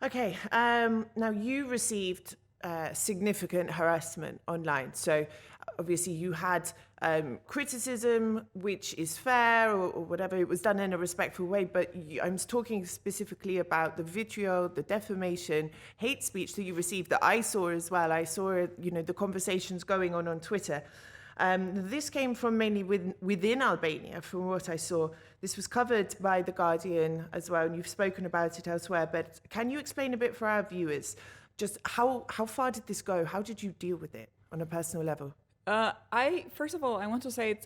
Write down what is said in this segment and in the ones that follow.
Okay, now you received significant harassment online. So obviously you had criticism, which is fair or whatever. It was done in a respectful way. But I'm talking specifically about the vitriol, the defamation, hate speech that you received that I saw as well. I saw, the conversations going on Twitter. This came from mainly within Albania, from what I saw. This was covered by The Guardian as well, and you've spoken about it elsewhere. But can you explain a bit for our viewers, just how far did this go? How did you deal with it on a personal level? First of all, I want to say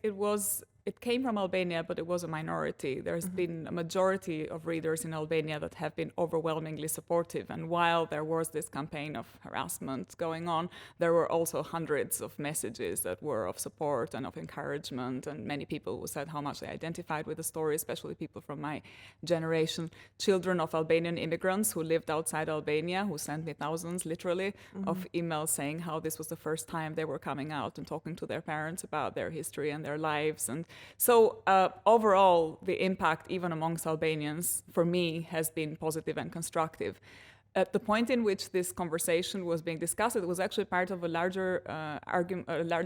it came from Albania, but it was a minority. There's been a majority of readers in Albania that have been overwhelmingly supportive. And while there was this campaign of harassment going on, there were also hundreds of messages that were of support and of encouragement. And many people who said how much they identified with the story, especially people from my generation, children of Albanian immigrants who lived outside Albania, who sent me thousands, literally, of emails saying how this was the first time they were coming out and talking to their parents about their history and their lives. And so overall, the impact, even amongst Albanians, for me, has been positive and constructive. At the point in which this conversation was being discussed, it was actually part of a larger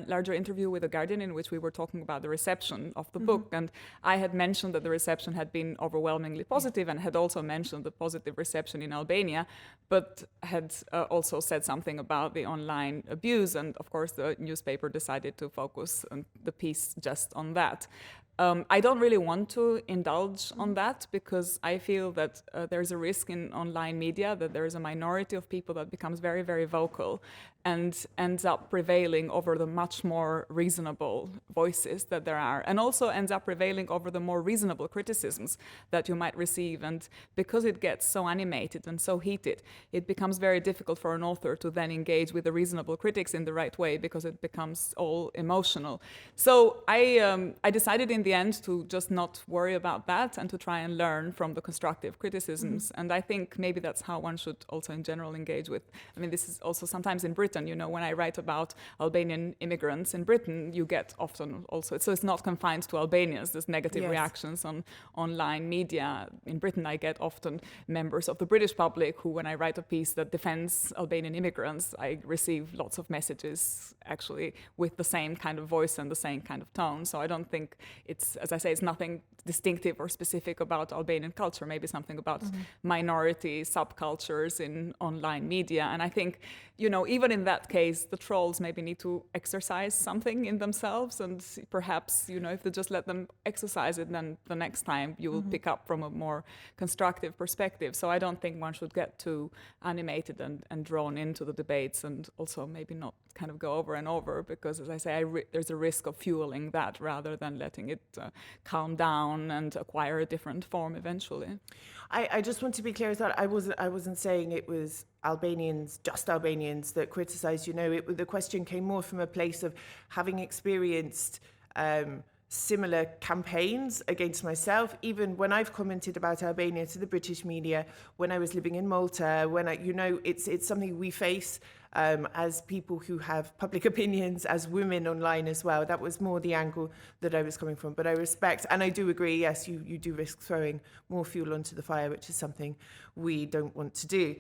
larger interview with The Guardian in which we were talking about the reception of the book. And I had mentioned that the reception had been overwhelmingly positive and had also mentioned the positive reception in Albania, but had also said something about the online abuse. And of course, the newspaper decided to focus on the piece just on that. I don't really want to indulge on that because I feel that there's a risk in online media that there is a minority of people that becomes very, very vocal and ends up prevailing over the much more reasonable voices that there are, and also ends up prevailing over the more reasonable criticisms that you might receive. And because it gets so animated and so heated, it becomes very difficult for an author to then engage with the reasonable critics in the right way because it becomes all emotional. So I decided in the end to just not worry about that and to try and learn from the constructive criticisms. And I think maybe that's how one should also in general engage with. I mean, this is also sometimes in Britain, when I write about Albanian immigrants in Britain, you get often also, so it's not confined to Albanians, there's negative reactions on online media. In Britain, I get often members of the British public who, when I write a piece that defends Albanian immigrants, I receive lots of messages actually with the same kind of voice and the same kind of tone. So I don't think it's, as I say, it's nothing distinctive or specific about Albanian culture, maybe something about minority subcultures in online media. And I think, even in that case, the trolls maybe need to exercise something in themselves. And perhaps, if they just let them exercise it, then the next time you will pick up from a more constructive perspective. So I don't think one should get too animated and drawn into the debates, and also maybe not kind of go over and over, because, as I say, there's a risk of fueling that rather than letting it calm down and acquire a different form eventually. I just want to be clear that I wasn't saying it was just Albanians that criticised. The question came more from a place of having experienced similar campaigns against myself, even when I've commented about Albania to the British media, when I was living in Malta, it's something we face as people who have public opinions, as women online as well. That was more the angle that I was coming from. But I respect, and I do agree, yes, you do risk throwing more fuel onto the fire, which is something we don't want to do.